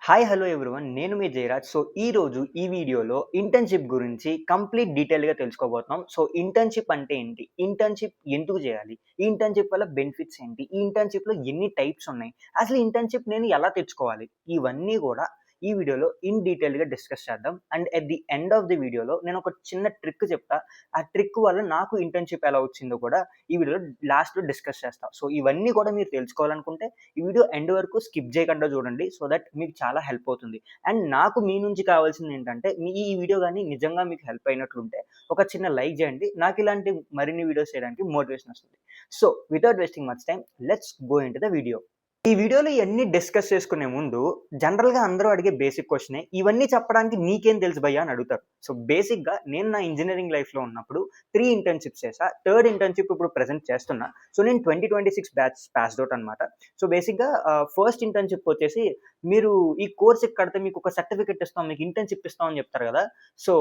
Hi! Hello everyone. నేను మీ జయరాజ్. ఈరోజు ఈ వీడియోలో ఇంటర్న్‌షిప్ గురించి కంప్లీట్ డీటెయిల్‌గా తెలుసుకోబోతున్నాం. ఇంటర్న్‌షిప్ అంటే ఏంటి? ఇంటర్న్‌షిప్ ఎందుకు చేయాలి? ఈ ఇంటర్న్‌షిప్ వల్ల బెనిఫిట్స్ ఏంటి? ఈ ఇంటర్న్‌షిప్‌లో ఎన్ని టైప్స్ ఉన్నాయి? అసలు ఇంటర్న్‌షిప్ నేను ఎలా తెచ్చుకోవాలి? ఇవన్నీ గూడా ఈ వీడియోలో ఇన్ డీటెయిల్‌గా డిస్కస్ చేద్దాం. And at the end of the వీడియోలో నేను ఒక చిన్న ట్రిక్ చెప్తా. ఆ ట్రిక్ వల్ల నాకు ఇంటర్న్‌షిప్ ఎలా వచ్చిందో కూడా ఈ వీడియోలో లాస్ట్‌లో డిస్కస్ చేస్తా. ఇవన్నీ కూడా మీరు తెలుసుకోవాలనుకుంటే ఈ వీడియో ఎండ్ వరకు స్కిప్ చేయకుండా చూడండి. సో దట్ మీకు చాలా హెల్ప్ అవుతుంది. అండ్ నాకు మీ నుంచి కావాల్సిందేంటంటే, ఈ వీడియో గాని నిజంగా మీకు హెల్ప్ అయినట్లుంటే, ఒక చిన్న లైక్ చేయండి. నాకు ఇలాంటి మరిన్ని వీడియోస్ చేయడానికి మోటివేషన్ వస్తుంది. Without wasting much time, let's go into the video. ఈ వీడియోలో ఇయన్నీ డిస్కస్ చేసుకునే ముందు, జనరల్‌గా అందరూ అడిగే బేసిక్ క్వెషనే, "ఇవన్నీ చెప్పడానికి నీకేం తెలుసు భయ్యా" అని అడుగుతారు. బేసిక్‌గా నేను నా ఇంజినీరింగ్ లైఫ్‌లో ఉన్నప్పుడు 3 ఇంటర్న్‌షిప్స్ చేశా. థర్డ్ ఇంటర్న్‌షిప్ ఇప్పుడు ప్రెజెంట్ చేస్తున్నా. నేను 2026 బ్యాచ్ పాస్డ్ ఔట్ అనమాట. బేసిక్‌గా ఫస్ట్ ఇంటర్న్‌షిప్ వచ్చేసి, మీరు ఈ కోర్స్ కడితే మీకు ఒక సర్టిఫికేట్ ఇస్తాం, మీకు ఇంటర్న్‌షిప్ ఇస్తాం అని చెప్తారు కదా! సో,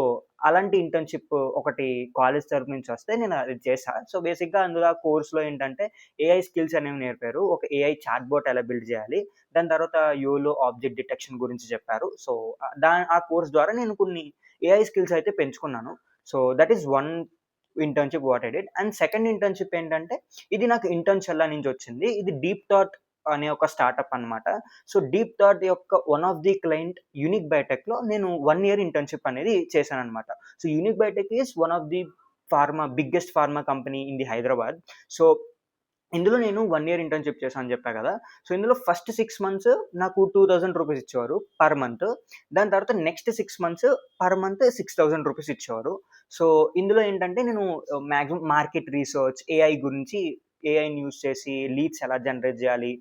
అలాంటి ఇంటర్న్‌షిప్ ఒకటి కాలేజ్ తరపు నుంచి వస్తే నేను అది చేశా. బేసిక్‌గా అందులో ఆ కోర్స్‌లో ఏంటంటే ఏఐ స్కిల్స్ అనేవి నేర్పారు. ఒక ఏఐ చాట్‌బోట్ ఎలా బిల్డ్ చేయాలి. దాని తర్వాత యోలో ఆబ్జెక్ట్ డిటెక్షన్ గురించి చెప్పారు. ఆ కోర్స్ ద్వారా నేను కొన్ని ఏఐ స్కిల్స్ అయితే పెంచుకున్నాను. That is one internship what I did. And second internship ఏంటంటే, ఇది నాకు ఇంటర్న్‌షెల్లా నుంచి వచ్చింది. ఇది డీప్ థాట్ అనే ఒక స్టార్టప్ అన్నమాట. డీప్ థాట్ యొక్క one of the client Unique బయోటెక్‌లో నేను 1 ఇయర్ ఇంటర్న్‌షిప్ అనేది చేశానన్నమాట. Unique Biotech is one of the biggest pharma company in the Hyderabad. సో ఇందులో నేను 1 ఇయర్ ఇంటర్న్‌షిప్ చేశా అని చెప్పా కదా! ఇందులో ఫస్ట్ 6 మంత్స్ నాకు ₹2000 ఇచ్చేవారు పర్ మంత్. దాని తర్వాత నెక్స్ట్ 6 మంత్స్ పర్ మంత్ ₹6000 ఇచ్చేవారు. ఇందులో ఏంటంటే నేను మాక్సిమం మార్కెట్ రీసెర్చ్, ఏఐ గురించి ఏఐని యూజ్ చేసి లీడ్స్ ఎలా జనరేట్ చేయాలి.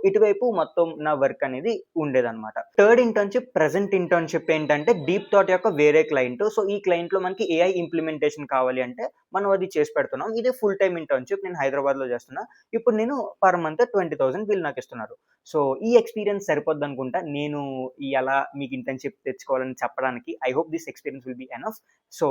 ఇటువైపు మొత్తం నా వర్క్ అనేది ఉండేదన్నమాట. థర్డ్ ఇంటర్న్‌షిప్, ప్రెజెంట్ ఇంటర్న్‌షిప్ ఏంటంటే డీప్ థాట్ యొక్క వేరే క్లయింట్. ఈ క్లయింట్‌లో మనకి ఏఐ ఇంప్లిమెంటేషన్ కావాలి అంటే మనం అది చేసి పెడుతున్నాం. ఇదే ఫుల్ టైమ్ ఇంటర్న్‌షిప్. నేను హైదరాబాద్‌లో చేస్తున్నా. ఇప్పుడు నేను పర్ మంత్ 20,000 వీళ్ళు నాకిస్తున్నారు. సో, ఈ ఎక్స్‌పీరియన్స్ సరిపోద్దనుకుంటా. నేను ఎలా మీకు ఇంటర్న్‌షిప్ తెచ్చుకోవాలని చెప్పడానికి. I hope this experience will be enough. So,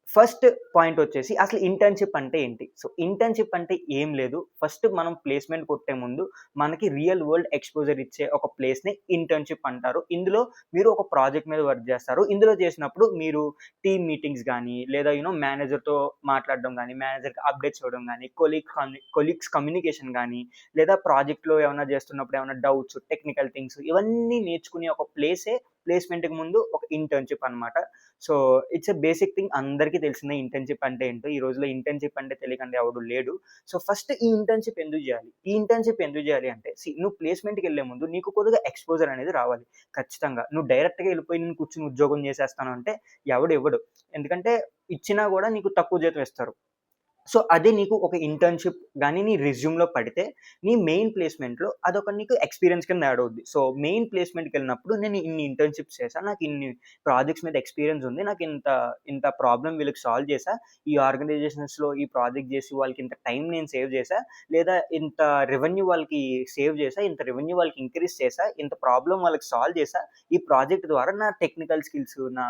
first point వచ్చేసి అసలు ఇంటర్న్‌షిప్ అంటే ఏంటి? ఇంటర్న్‌షిప్ అంటే ఏం లేదు. ఫస్ట్ మనం ప్లేస్‌మెంట్ కొట్టే ముందు మనకి రియల్ వరల్డ్ ఎక్స్‌పోజర్ ఇచ్చే ఒక ప్లేస్‌ని ఇంటర్న్‌షిప్ అంటారు. ఇందులో మీరు ఒక ప్రాజెక్ట్ మీద వర్క్ చేస్తారు. ఇందులో చేసినప్పుడు మీరు టీమ్ మీటింగ్స్ గాని, లేదా మేనేజర్‌తో మాట్లాడడం గాని, మేనేజర్‌కి అప్డేట్స్ ఇవ్వడం గాని, కొలీగ్స్ కమ్యూనికేషన్ గాని, లేదా ప్రాజెక్ట్‌లో ఏమన్నా చేస్తున్నప్పుడు ఏమన్నా డౌట్స్, టెక్నికల్ థింగ్స్ ఇవన్నీ నేర్చుకునే ఒక ప్లేసే ప్లేస్‌మెంట్‌కి ముందు ఒక ఇంటర్న్‌షిప్ అన్నమాట. It's a basic thing. అందరికీ తెలిసిందే ఇంటర్న్‌షిప్ అంటే ఏంటో. ఈ రోజుల్లో ఇంటర్న్‌షిప్ అంటే తెలియకంది ఎవడు లేడు. ఫస్ట్ ఈ ఇంటర్న్‌షిప్ ఎందుకు జేయాలి? ఈ ఇంటర్న్‌షిప్ ఎందుకు జేయాలి అంటే, నువ్వు ప్లేస్‌మెంట్‌కెళ్ళే ముందు నీకు కొద్దిగా ఎక్స్‌పోజర్ అనేది రావాలి. ఖచ్చితంగా. నువ్వు డైరెక్ట్‌గా ఎళ్ళిపోయి నేను కూర్చొని ఉద్యోగం జేసేస్తాను అంటే ఎవడు ఇవ్వడు. ఎందుకంటే ఇచ్చినా గూడా నీకు తక్కువ జీతం ఇస్తారు. అదే నీకు ఒక ఇంటర్న్‌షిప్ గాని నీ రెజ్యూమ్‌లో పడితే, నీ మెయిన్ ప్లేస్‌మెంట్‌లో అదొక నీకు ఎక్స్‌పీరియన్స్ కింద యాడ్ అవుద్ది. మెయిన్ ప్లేస్‌మెంట్‌కెళ్ళినప్పుడు నేను ఇన్ని ఇంటర్న్‌షిప్స్ చేశా. నాకు ఇన్ని ప్రాజెక్ట్స్ మీద ఎక్స్‌పీరియన్స్ ఉంది. నాకు ఇంత ప్రాబ్లమ్ వీళ్ళకి సాల్వ్ చేశా. ఈ ఆర్గనైజేషన్స్‌లో ఈ ప్రాజెక్ట్ చేసి వాళ్ళకి ఇంత టైం నేను సేవ్ చేశా. లేదా ఇంత రెవెన్యూ వాళ్ళకి సేవ్ చేశా. ఇంత రెవెన్యూ వాళ్ళకి ఇంక్రీజ్ చేశా. ఇంత ప్రాబ్లమ్ వాళ్ళకి సాల్వ్ చేశా. ఈ ప్రాజెక్ట్ ద్వారా నా టెక్నికల్ స్కిల్స్, నా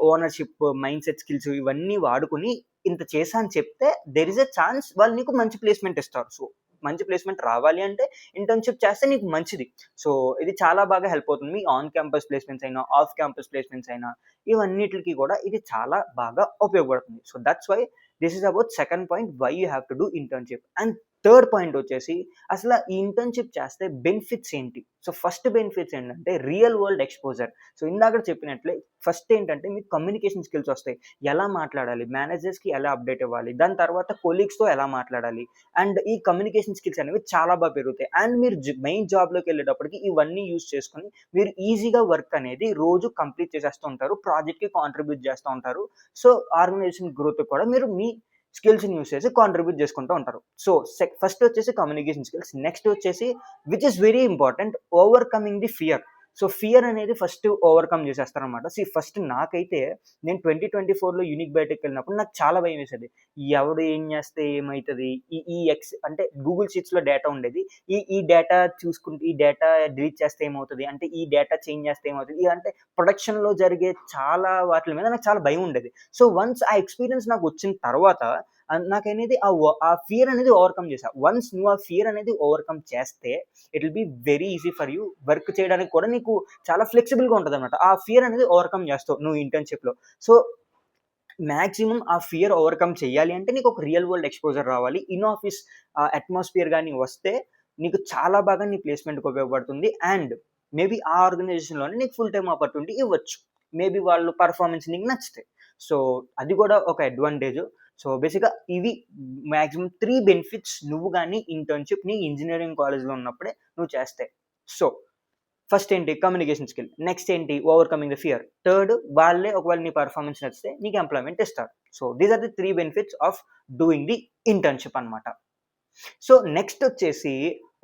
ఓనర్‌షిప్, మైండ్‌సెట్ స్కిల్స్ ఇవన్నీ వాడుకొని ఇంత చేశా అని చెప్తే దేర్ ఈస్ ఎ ఛాన్స్ వాళ్ళు నీకు మంచి ప్లేస్‌మెంట్ ఇస్తారు. మంచి ప్లేస్‌మెంట్ రావాలి అంటే ఇంటర్న్‌షిప్ చేస్తే నీకు మంచిది. ఇది చాలా బాగా హెల్ప్ అవుతుంది. మీ ఆన్ క్యాంపస్ ప్లేస్‌మెంట్స్ అయినా, ఆఫ్ క్యాంపస్ ప్లేస్‌మెంట్స్ అయినా ఇవన్నిట్లికి కూడా ఇది చాలా బాగా ఉపయోగపడుతుంది. That's why this is about second point why you have to do internship. And third point వచ్చేసి అసల ఈ ఇంటర్న్‌షిప్ చేస్తే బెనిఫిట్స్ ఏంటి? ఫస్ట్ బెనిఫిట్స్ ఏంటంటే రియల్ వరల్డ్ ఎక్స్‌పోజర్. ఇందాక చెప్పినట్లే ఫస్ట్ ఏంటంటే మీకు కమ్యూనికేషన్ స్కిల్స్ వస్తాయి. ఎలా మాట్లాడాలి? మేనేజర్స్‌కి ఎలా అప్డేట్ ఇవ్వాలి? దాని తర్వాత కొలీగ్స్‌తో ఎలా మాట్లాడాలి? అండ్ ఈ కమ్యూనికేషన్ స్కిల్స్ అనేవి చాలా బాగా పెరుగుతాయి. అండ్ మీరు మెయిన్ జాబ్‌లోకెళ్ళేటప్పటికి ఇవన్నీ యూజ్ చేసుకొని మీరు ఈజీగా వర్క్ అనేది రోజు కంప్లీట్ చేసేస్తూ ఉంటారు. ప్రాజెక్ట్‌కి కాంట్రిబ్యూట్ చేస్తూ ఉంటారు. ఆర్గనైజేషన్ గ్రోత్‌కి కూడా మీరు మీ స్కిల్స్‌ని యూజ్ చేసి కాంట్రిబ్యూట్ చేసుకుంటూ ఉంటారు. ఫస్ట్ వచ్చేసి కమ్యూనికేషన్ స్కిల్స్. నెక్స్ట్ వచ్చేసి which is very important, overcoming the fear. Fear అనేది ఫస్ట్ ఓవర్‌కమ్ చేసేస్తారనమాట. ఫస్ట్ నాకైతే నేను 2024లో యూనిక్ బయోటెక్‌కెళ్ళినప్పుడు నాకు చాలా భయమేసేది. ఎవడు ఏం చేస్తే ఏమైతది? ఈ ఈ ఎక్స్ అంటే గూగుల్ షీట్స్‌లో డేటా ఉండేది. ఈ డేటా చూసుకుంటే ఈ డేటా డిలీట్ చేస్తే ఏమవుతది? అంటే ఈ డేటా చేంజ్ చేస్తే ఏమవుతది? అంటే ప్రొడక్షన్‌లో జరిగే చాలా వాటిల మీద నాకు చాలా భయం ఉండేది. వన్స్ ఆ ఎక్స్‌పీరియన్స్ నాకొచ్చిన తర్వాత నాకనేది ఆ ఫియర్ అనేది ఓవర్‌కమ్ చేశా. వన్స్ నువ్వు ఆ ఫియర్ అనేది ఓవర్‌కమ్ చేస్తే it will be very easy for you. Work చేయడానికి కూడా నీకు చాలా ఫ్లెక్సిబుల్‌గా ఉంటదనమాట. ఆ ఫియర్ అనేది ఓవర్‌కమ్ చేస్తావు నువ్వు ఇంటర్న్‌షిప్‌లో. సో మాక్సిమం ఆ ఫియర్ ఓవర్‌కమ్ చేయాలి అంటే నీకొక రియల్ వరల్డ్ ఎక్స్‌పోజర్ రావాలి. ఇన్ ఆఫీస్ అట్మాస్ఫియర్ గాని వస్తే నీకు చాలా బాగా నీ ప్లేస్‌మెంట్‌కి ఉపయోగపడుతుంది. అండ్ మేబీ ఆ ఆర్గనైజేషన్‌లోనే నీకు ఫుల్ టైమ్ ఆపర్చునిటీ ఇవ్వచ్చు. మేబీ వాళ్ళు పెర్ఫార్మన్స్ నీకు నచ్చితే. సో అది కూడా ఒక అడ్వాంటేజ్. సో బేసిక్‌గా ఇవి మాక్సిమం 3 బెనిఫిట్స్ నువ్వు గాని ఇంటర్న్‌షిప్ నీ ఇంజినీరింగ్ కాలేజ్‌లో ఉన్నప్పుడే నువ్వు చేస్తే. సో ఫస్ట్ ఏంటి కమ్యూనికేషన్ స్కిల్. నెక్స్ట్ ఏంటి ఓవర్‌కమింగ్ ద ఫియర్. థర్డ్ వాళ్ళే ఒకవేళ నీ పెర్ఫార్మన్స్ నచ్చితే నీకు ఎంప్లాయ్‌మెంట్ ఇస్తారు. So these are the 3 benefits of doing the internship అన్నమాట. సో నెక్స్ట్ వచ్చేసి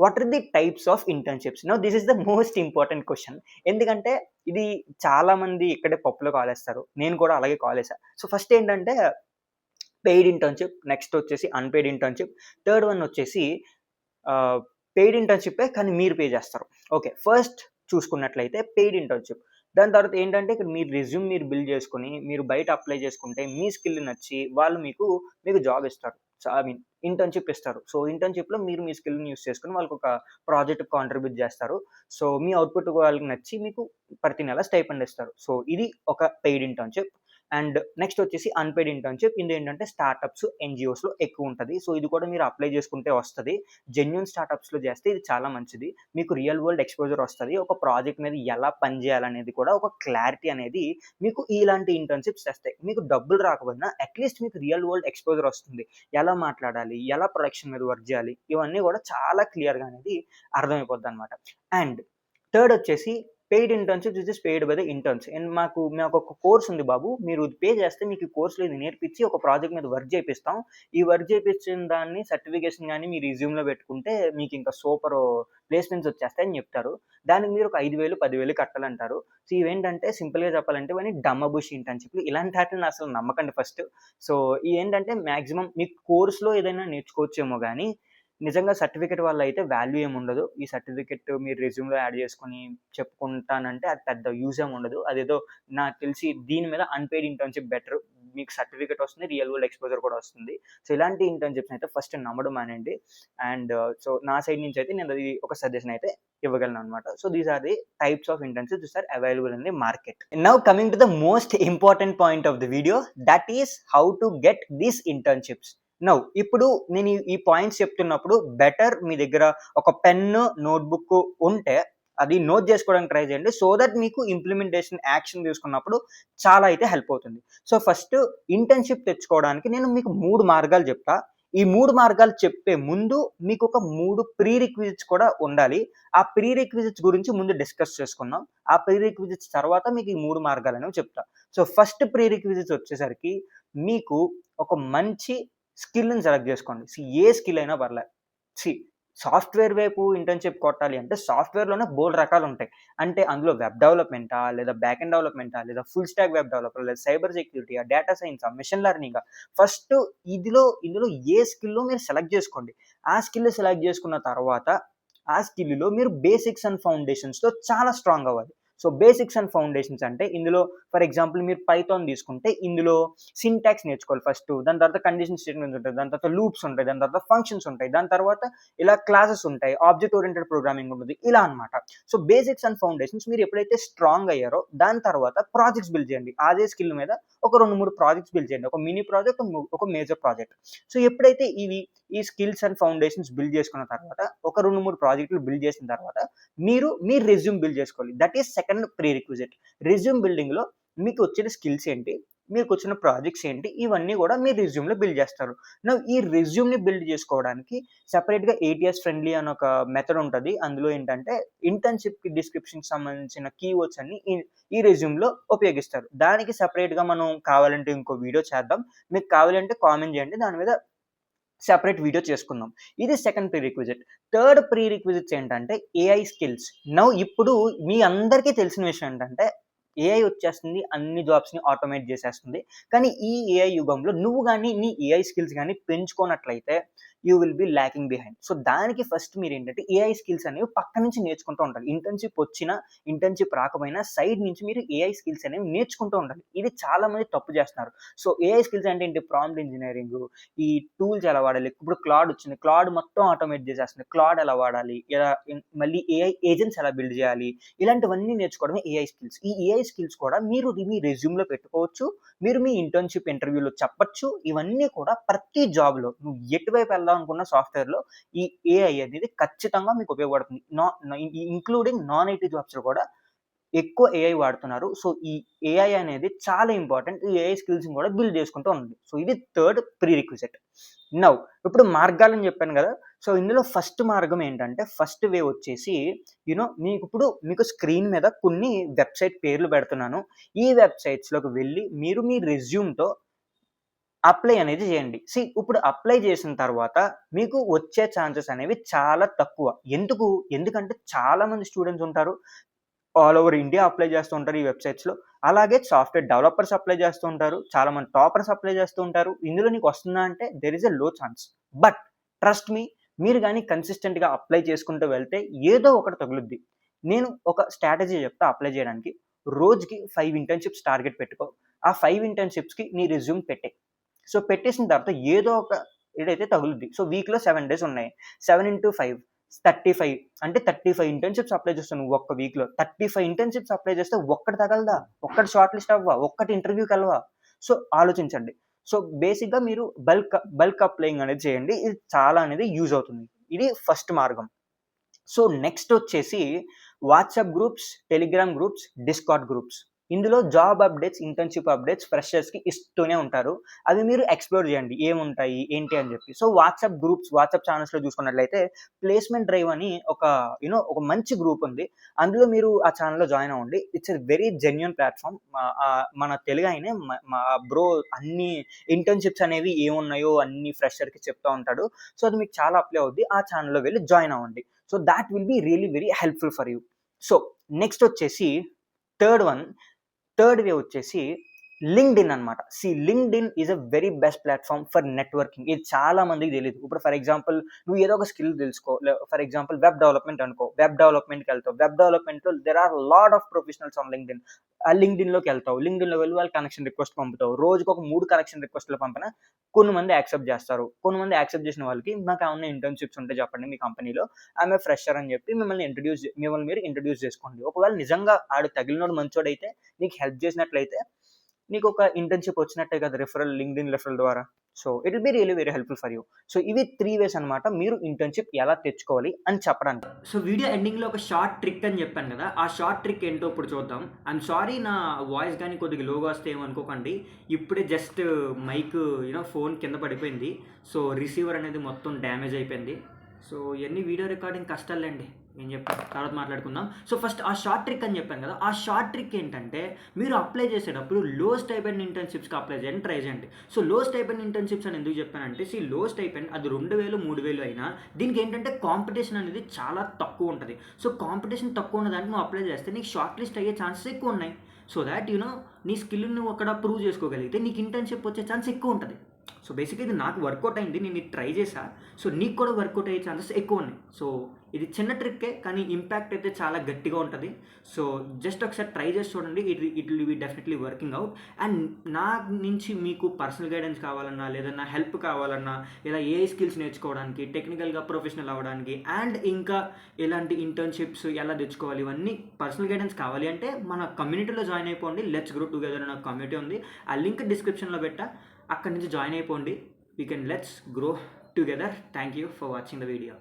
what are the types of internships? Now this is the most important question. ఎందుకంటే ఇది చాలా మంది ఇక్కడే పప్పులో కాలేస్తారు. నేను కూడా అలాగే కాలేసా. సో ఫస్ట్ ఏంటంటే పెయిడ్ ఇంటర్న్‌షిప్, నెక్స్ట్ వచ్చేసి అన్‌పెయిడ్ ఇంటర్న్‌షిప్, థర్డ్ వన్ వచ్చేసి పెయిడ్ ఇంటర్న్‌షిప్పే కానీ మీరు పే చేస్తారు. ఓకే. ఫస్ట్ చూసుకున్నట్లయితే పెయిడ్ ఇంటర్న్‌షిప్. దాని తర్వాత ఏంటంటే ఇక్కడ మీ రెజ్యూమ్ మీరు బిల్డ్ చేసుకొని, మీరు బయట అప్లై చేసుకుంటే మీ స్కిల్ నచ్చి వాళ్ళు మీకు జాబ్ ఇస్తారు. సో, ఐ మీన్ ఇంటర్న్‌షిప్ ఇస్తారు. సో, ఇంటర్న్‌షిప్‌లో మీరు మీ స్కిల్‌ని యూజ్ చేసుకొని వాళ్ళకొక ప్రాజెక్ట్‌కి కాంట్రిబ్యూట్ చేస్తారు. సో, మీ అవుట్‌పుట్ వాళ్ళకి నచ్చి మీకు ప్రతి నెల స్టైపెండ్ ఇస్తారు. సో, ఇది ఒక పెయిడ్ ఇంటర్న్‌షిప్. అండ్ నెక్స్ట్ వచ్చేసి అన్‌పెయిడ్ ఇంటర్న్‌షిప్. ఇదేంటంటే స్టార్టప్స్, ఎన్‌జీఓస్‌లో ఎక్కువుంటది. సో, ఇది కూడా మీరు అప్లై చేసుకుంటే వస్తది. జెన్యూన్ స్టార్టప్స్‌లో చేస్తే ఇది చాలా మంచిది. మీకు రియల్ వరల్డ్ ఎక్స్‌పోజర్ వస్తది. ఒక ప్రాజెక్ట్ మీద ఎలా పని చేయాలనేది కూడా ఒక క్లారిటీ అనేది మీకు ఇలాంటి ఇంటర్న్‌షిప్స్ తెస్తాయి. మీకు డబ్బులు రాకపోయినా అట్‌లీస్ట్ మీకు రియల్ వరల్డ్ ఎక్స్‌పోజర్ వస్తుంది. ఎలా మాట్లాడాలి? ఎలా ప్రొడక్షన్ మీద వర్క్ చేయాలి? ఇవన్నీ కూడా చాలా క్లియర్‌గా అనేది అర్థమైపోద్దనమాట. అండ్ థర్డ్ వచ్చేసి paid internships which is paid by the interns. And మాకొక కోర్స్ ఉంది బాబు. మీరు ఇది పే చేస్తే మీకు ఈ కోర్స్‌లో ఇది నేర్పించి ఒక ప్రాజెక్ట్ మీద వర్క్ చేపిస్తాం. ఈ వర్క్ చేపించిన దాన్ని సర్టిఫికేషన్ గాని మీ రెజ్యూమ్‌లో పెట్టుకుంటే మీకింకా సూపరు ప్లేస్‌మెంట్స్ వచ్చేస్తాయని చెప్తారు. దానికి మీరు ఒక 5,000, 10,000 కట్టాలంటారు. సో, ఇవేంటంటే సింపుల్‌గా చెప్పాలంటే ఇవన్నీ డమ్మబుష్ ఇంటర్న్‌షిప్‌లు. ఇలాంటి ఆటిల్ని అసలు నమ్మకండి ఫస్ట్. సో, ఇయేంటంటే మాక్సిమం మీకు కోర్స్‌లో ఏదైనా నేర్చుకోవచ్చేమో గానీ నిజంగా సర్టిఫికేట్ వల్ల అయితే వాల్యూ ఏముండదు. ఈ సర్టిఫికేట్ మీరు రెజ్యూమ్‌లో యాడ్ చేసుకొని చెప్పుకుంటానంటే అది పెద్ద యూజ్ ఏముండదు. అదేదో నాకు తెలిసి దీని మీద అన్‌పెయిడ్ ఇంటర్న్‌షిప్ బెటర్. మీకు సర్టిఫికేట్ వస్తుంది. రియల్ వరల్డ్ ఎక్స్‌పోజర్ కూడా వస్తుంది. సో, ఇలాంటి ఇంటర్న్‌షిప్స్‌ని అయితే ఫస్ట్ నమ్మడం మానేయండి. అండ్ సో, నా సైడ్ నుంచి అయితే నేను అది ఒక సజెషన్ అయితే ఇవ్వగలననమాట. So, these are the types of internships which are available in the market. Now coming to the most important point of the video that is how to get these internships. Now ఇప్పుడు నేను ఈ points చెప్తున్నప్పుడు better మీ దగ్గర ఒక pen, notebook ఉంటే అది note చేసుకోవడానికి try చేయండి. సో దట్ మీకు ఇంప్లిమెంటేషన్ యాక్షన్ తీసుకున్నప్పుడు చాలా అయితే హెల్ప్ అవుతుంది. సో ఫస్ట్ ఇంటర్న్‌షిప్ తెచ్చుకోవడానికి నేను మీకు 3 మార్గాలు చెప్తా. ఈ 3 మార్గాలు చెప్పే ముందు మీకొక 3 ప్రీ రిక్విజిట్స్ కూడా ఉండాలి. ఆ ప్రీ రిక్విజిట్స్ గురించి ముందు డిస్కస్ చేసుకుందాం. ఆ ప్రీ రిక్విజిట్స్ తర్వాత మీకు ఈ 3 మార్గాలనేవి చెప్తా. సో ఫస్ట్ ప్రీ రిక్విజిట్స్ వచ్చేసరికి మీకు ఒక మంచి స్కిల్‌ని సెలెక్ట్ చేసుకోండి. ఏ స్కిల్ అయినా పర్లే. సీ సాఫ్ట్‌వేర్ వైపు ఇంటర్న్‌షిప్ కొట్టాలి అంటే సాఫ్ట్‌వేర్‌లోనే బోలెడు రకాలుంటాయి. అంటే అందులో వెబ్ డెవలప్‌మెంటా? లేదా బ్యాక్ ఎండ్ డెవలప్‌మెంటా? లేదా ఫుల్ స్టాక్ వెబ్ డెవలపర్ లేదా సైబర్ సెక్యూరిటీయా? డేటా సైన్సా? మెషిన్ లెర్నింగా? ఫస్ట్ ఇందులో ఏ స్కిల్లో మీరు సెలెక్ట్ చేసుకోండి. ఆ స్కిల్ సెలెక్ట్ చేసుకున్న తర్వాత ఆ స్కిల్‌లో మీరు బేసిక్స్ అండ్ ఫౌండేషన్స్‌తో చాలా స్ట్రాంగ్ అవ్వాలి. సో, బేసిక్స్ అండ్ ఫౌండేషన్స్ అంటే ఇందులో ఫర్ ఎగ్జాంపుల్ మీరు పైథాన్ తీసుకుంటే ఇందులో సింటాక్స్ నేర్చుకోవాలి ఫస్ట్. దాని తర్వాత కండిషన్ స్టేట్మెంట్స్ ఉంటాయి. దాని తర్వాత లూప్స్ ఉంటాయి. దాని తర్వాత ఫంక్షన్స్ ఉంటాయి. దాని తర్వాత ఇలా క్లాసెస్ ఉంటాయి. ఆబ్జెక్ట్ ఓరియెంటెడ్ ప్రోగ్రామింగ్ ఉంటుంది. ఇలా అన్నమాట. సో, బేసిక్స్ అండ్ ఫౌండేషన్స్ మీరు ఎప్పుడైతే స్ట్రాంగ్ అయ్యారో దాని తర్వాత ప్రాజెక్ట్స్ బిల్డ్ చేయండి. అదే స్కిల్ మీద ఒక 2, 3 ప్రాజెక్ట్స్ బిల్డ్ చేయండి. ఒక మినీ ప్రాజెక్ట్, ఒక మేజర్ ప్రాజెక్ట్. సో, ఎప్పుడైతే ఈ స్కిల్స్ అండ్ ఫౌండేషన్స్ బిల్డ్ చేసుకున్న తర్వాత ఒక 2, 3 ప్రాజెక్టులు బిల్డ్ చేసిన తర్వాత మీ రెజ్యూమ్ బిల్డ్ చేసుకోవాలి. That is second pre requisite. Resume బిల్డింగ్‌లో మీకు వచ్చిన స్కిల్స్ ఏంటి? మీకొచ్చిన ప్రాజెక్ట్స్ ఏంటి? ఇవన్నీ కూడా మీ రెజ్యూమ్‌లో బిల్డ్ చేస్తారు. నౌ ఈ రెజ్యూమ్‌ని బిల్డ్ చేసుకోవడానికి సెపరేట్‌గా ఏటీఎస్ ఫ్రెండ్లీ అని ఒక మెథడ్ ఉంటది. అందులో ఏంటంటే ఇంటర్న్‌షిప్‌కి డిస్క్రిప్షన్‌కి సంబంధించిన కీవర్డ్స్ అన్ని ఈ రెజ్యూమ్‌లో ఉపయోగిస్తారు. దానికి సెపరేట్‌గా మనం కావాలంటే ఇంకో వీడియో చేద్దాం. మీకు కావాలంటే కామెంట్ చేయండి. దాని మీద సెపరేట్ వీడియో చేసుకుందాం. ఇది second pre requisite. Third pre requisites ఏంటంటే ఏఐ స్కిల్స్. నౌ ఇప్పుడు మీ అందరికీ తెలిసిన విషయం ఏంటంటే ఏఐ వచ్చేస్తుంది. అన్ని జాబ్స్‌ని ఆటోమేట్ చేసేస్తుంది. కానీ ఈ ఏఐ యుగంలో నువ్వు గాని నీ ఏఐ స్కిల్స్ గాని పెంచుకోనట్లయితే you will be lacking behind. So దానికి ఫస్ట్ మీరేంటంటే ఏఐ స్కిల్స్ అనేవి పక్క నుంచి నేర్చుకుంటూ ఉండాలి. ఇంటర్న్‌షిప్ వచ్చినా, ఇంటర్న్‌షిప్ రాకపోయినా సైడ్ నుంచి మీరు ఏఐ స్కిల్స్ అనేవి నేర్చుకుంటూ ఉండాలి. ఇది చాలా మంది తప్పు చేస్తున్నారు. సో ఏఐ స్కిల్స్ అంటే ఏంటి? ప్రాంప్ట్ ఇంజినీరింగు, ఈ టూల్స్ ఎలా వాడాలి? ఇప్పుడు క్లాడ్ వచ్చింది. క్లాడ్ మొత్తం ఆటోమేట్ చేసేస్తుంది. క్లాడ్ ఎలా వాడాలి? మళ్ళీ ఏఐ ఏజెంట్స్ ఎలా బిల్డ్ చేయాలి? ఇలాంటివన్నీ నేర్చుకోవడమే ఏఐ స్కిల్స్. ఈ ఏఐ స్కిల్స్ కూడా మీరు మీ రెజ్యూమ్‌లో పెట్టుకోవచ్చు. మీరు మీ ఇంటర్న్‌షిప్ ఇంటర్వ్యూలో చెప్పొచ్చు. ఇవన్నీ కూడా ప్రతి జాబ్‌లో నువ్వు ఎటువైపు వెళ్దాం అనుకున్న సాఫ్ట్‌వేర్‌లో ఈ ఏఐ అనేది ఖచ్చితంగా మీకు ఉపయోగపడుతుంది. ఇంక్లూడింగ్ నాన్ ఐటీ జాబ్స్‌లో కూడా ఎక్కువ ఏఐ వాడుతున్నారు. సో, ఈ ఏఐ అనేది చాలా ఇంపార్టెంట్. ఈ ఏఐ స్కిల్స్‌ని కూడా బిల్డ్ చేసుకుంటూ ఉండండి. సో, ఇది థర్డ్ ప్రీ రిక్విజిట్. నౌ ఇప్పుడు మార్గాలని చెప్పాను కదా! సో, ఇందులో ఫస్ట్ మార్గం ఏంటంటే, ఫస్ట్ వే వచ్చేసి మీకు స్క్రీన్ మీద కొన్ని వెబ్‌సైట్ పేర్లు పెడుతున్నాను. ఈ వెబ్‌సైట్స్‌లోకి వెళ్లి మీరు మీ రెజ్యూమ్‌తో అప్లై అనేది చేయండి. ఇప్పుడు అప్లై చేసిన తర్వాత మీకు వచ్చే ఛాన్సెస్ అనేవి చాలా తక్కువ. ఎందుకంటే చాలా మంది స్టూడెంట్స్ ఉంటారు. ఆల్ ఓవర్ ఇండియా అప్లై చేస్తూ ఉంటారు ఈ వెబ్‌సైట్స్‌లో. అలాగే సాఫ్ట్‌వేర్ డెవలపర్స్ అప్లై చేస్తూ ఉంటారు. చాలా మంది టాపర్స్ అప్లై చేస్తూ ఉంటారు. ఇందులో నీకు వస్తుందా అంటే దేర్ ఈస్ ఎ లో ఛాన్స్. బట్ ట్రస్ట్ మీ, మీరు గాని కన్సిస్టెంట్‌గా అప్లై చేసుకుంటూ వెళ్తే ఏదో ఒకటి తగులుద్ది. నేను ఒక స్ట్రాటజీ చెప్తా అప్లై చేయడానికి. రోజుకి 5 ఇంటర్న్‌షిప్స్ టార్గెట్ పెట్టుకో. ఆ 5 ఇంటర్న్‌షిప్స్‌కి నీ రెజ్యూమ్ పెట్టేయి. సో, పెట్టేసిన తర్వాత ఏదో ఒక ఇదైతే తగులుద్ది. సో, వీక్‌లో 7 డేస్ ఉన్నాయి. 7 ఇంటూ 5 35 అంటే 35 ఇంటర్న్‌షిప్స్ అప్లై చేస్తావు నువ్వు ఒక్క వీక్‌లో. 35 ఇంటర్న్‌షిప్స్ అప్లై చేస్తే ఒక్కటి తగలదా? ఒక్కటి షార్ట్ లిస్ట్ అవ్వా? ఒక్కటి ఇంటర్వ్యూకెళ్ళవా? సో, ఆలోచించండి. సో, బేసిక్‌గా మీరు బల్క్ అప్లయింగ్ అనేది చేయండి. ఇది చాలా అనేది యూజ్ అవుతుంది. ఇది ఫస్ట్ మార్గం. సో, నెక్స్ట్ వచ్చేసి WhatsApp groups, Telegram groups, discard groups. ఇందులో జాబ్ అప్డేట్స్, ఇంటర్న్‌షిప్ అప్డేట్స్ ఫ్రెషర్స్‌కి ఇస్తూనే ఉంటారు. అవి మీరు ఎక్స్‌ప్లోర్ చేయండి. ఏముంటాయి? ఏంటి? అని చెప్పి. సో, వాట్సాప్ ఛానెల్స్‌లో చూసుకున్నట్లయితే ప్లేస్‌మెంట్ డ్రైవ్ అని ఒక మంచి గ్రూప్ ఉంది. అందులో మీరు ఆ ఛానెల్‌లో జాయిన్ అవ్వండి. It's a very genuine platform. మన తెలుగాయనే మా బ్రో అన్ని ఇంటర్న్‌షిప్స్ అనేవి ఏమున్నాయో అన్ని ఫ్రెషర్‌కి చెప్తా ఉంటాడు. సో, అది మీకు చాలా అప్లై అవుద్ది. ఆ ఛానెల్‌లో వెళ్లి జాయిన్ అవ్వండి. So, thought will be really very helpful for you. So, next వచ్చేసి థర్డ్ వే వచ్చేసి లింక్డ్ఇన్ అనమాట. LinkedIn is a very best platform for networking. ఇది చాలా మందికి తెలీదు. ఇప్పుడు ఫర్ ఎగ్జాంపుల్ నువ్వు ఏదో ఒక స్కిల్ తెలుసుకో. ఫర్ ఎగ్జాంపుల్ వెబ్ డెవలప్‌మెంట్ అనుకో. వెబ్ డెవలప్‌మెంట్‌కెళ్తావు. వెబ్ డెవలప్‌మెంట్‌లో there are lot of professionals on LinkedIn. ఆ లింక్డ్ఇన్‌లోకెళ్తావు. లింక్డ్ఇన్‌లో వెళ్లి వాళ్ళు కనెక్షన్ రిక్వెస్ట్ పంపుతావు. రోజుకొక 3 కనెక్షన్ రిక్వెస్ట్‌లు పంపినా కొంతమంది యాక్సెప్ట్ చేస్తారు. కొంతమంది యాక్సెప్ట్ చేసిన వాళ్ళకి నాకేమన్నా ఇంటర్న్‌షిప్స్ ఉంటే చెప్పండి మీ కంపెనీలో. ఐయామ్ ఎ ఫ్రెషర్ అని చెప్పి మిమ్మల్ని మీరు ఇంట్రొడ్యూస్ చేసుకోండి. ఒకవేళ నిజంగా ఆడు తగిలినోడు మంచోడైతే నీకు హెల్ప్ చేసినట్లయితే నీకొక ఇంటర్న్‌షిప్ వచ్చినట్టే కదా! లింక్డ్ఇన్ రిఫరల్ ద్వారా. So, it will be really very helpful for you. So, ఇవి 3 వేస్ అనమాట మీరు ఇంటర్న్‌షిప్ ఎలా తెచ్చుకోవాలి అని చెప్పడానికి. సో, వీడియో ఎండింగ్‌లో ఒక షార్ట్ ట్రిక్ అని చెప్పాను కదా! ఆ షార్ట్ ట్రిక్ ఏంటో ఇప్పుడు చూద్దాం. ఐయామ్ సారీ నా వాయిస్ గాని కొద్దిగా లోగా వస్తే ఏమనుకోకండి. ఇప్పుడే జస్ట్ మైక్ ఫోన్ కింద పడిపోయింది. సో, రిసీవర్ అనేది మొత్తం డ్యామేజ్ అయిపోయింది. సో, ఇయన్నీ వీడియో రికార్డింగ్ కష్టాలేండి. ఏం చెప్పాను తర్వాత మాట్లాడుకుందాం. సో, ఫస్ట్ ఆ షార్ట్ ట్రిక్ అని చెప్పాను కదా! ఆ షార్ట్ ట్రిక్ ఏంటంటే మీరు అప్లై చేసేటప్పుడు లో స్టైపెండ్ ఇంటర్న్‌షిప్స్‌కి అప్లై చేయండి ట్రై చేయండి. సో, లో స్టైపెండ్ ఇంటర్న్‌షిప్స్ అని ఎందుకు చెప్పానంటే లో స్టైపెండ్ అది 2000, 3000 అయినా దీనికి ఏంటంటే కాంపిటీషన్ అనేది చాలా తక్కువ ఉంటది. సో, కాంపిటీషన్ తక్కువ ఉన్న దానికి నువ్వు అప్లై చేస్తే నీకు షార్ట్ లిస్ట్ అయ్యే ఛాన్సెస్ ఎక్కువ ఉన్నాయి. సో థాట్ నీ స్కిల్‌ని నువ్వు అక్కడ ప్రూవ్ చేసుకోగలిగితే నీకు ఇంటర్న్‌షిప్ వచ్చే ఛాన్స్ ఎక్కువ ఉంటది. సో, బేసిక్‌గా ఇది నాకు వర్కౌట్ అయింది. నేను ఇది ట్రై చేశా. సో, నీకు కూడా వర్కౌట్ అయ్యే ఛాన్సెస్ ఎక్కువ ఉన్నాయి. సో, ఇది చిన్న ట్రిక్కే కానీ ఇంపాక్ట్ అయితే చాలా గట్టిగా ఉంటది. సో, జస్ట్ ఒకసారి ట్రై చేసి చూడండి. It will be definitely working out. And నా నుంచి మీకు పర్సనల్ గైడెన్స్ కావాలన్నా, లేదా హెల్ప్ కావాలన్నా, లేదా ఏఐ స్కిల్స్ నేర్చుకోవడానికి, టెక్నికల్‌గా ప్రొఫెషనల్ అవ్వడానికి అండ్ ఇంకా ఎలాంటి ఇంటర్న్‌షిప్స్ ఎలా తెచ్చుకోవాలి ఇవన్నీ పర్సనల్ గైడెన్స్ కావాలి అంటే మన కమ్యూనిటీలో జాయిన్ అయిపోండి. లెట్స్ గ్రో టుగెదర్ అనే కమ్యూనిటీ ఉంది. ఆ లింక్ డిస్క్రిప్షన్‌లో పెట్టా. అక్కడి నుంచి జాయిన్ అయిపోండి. Let's grow together. Thank you for watching the video.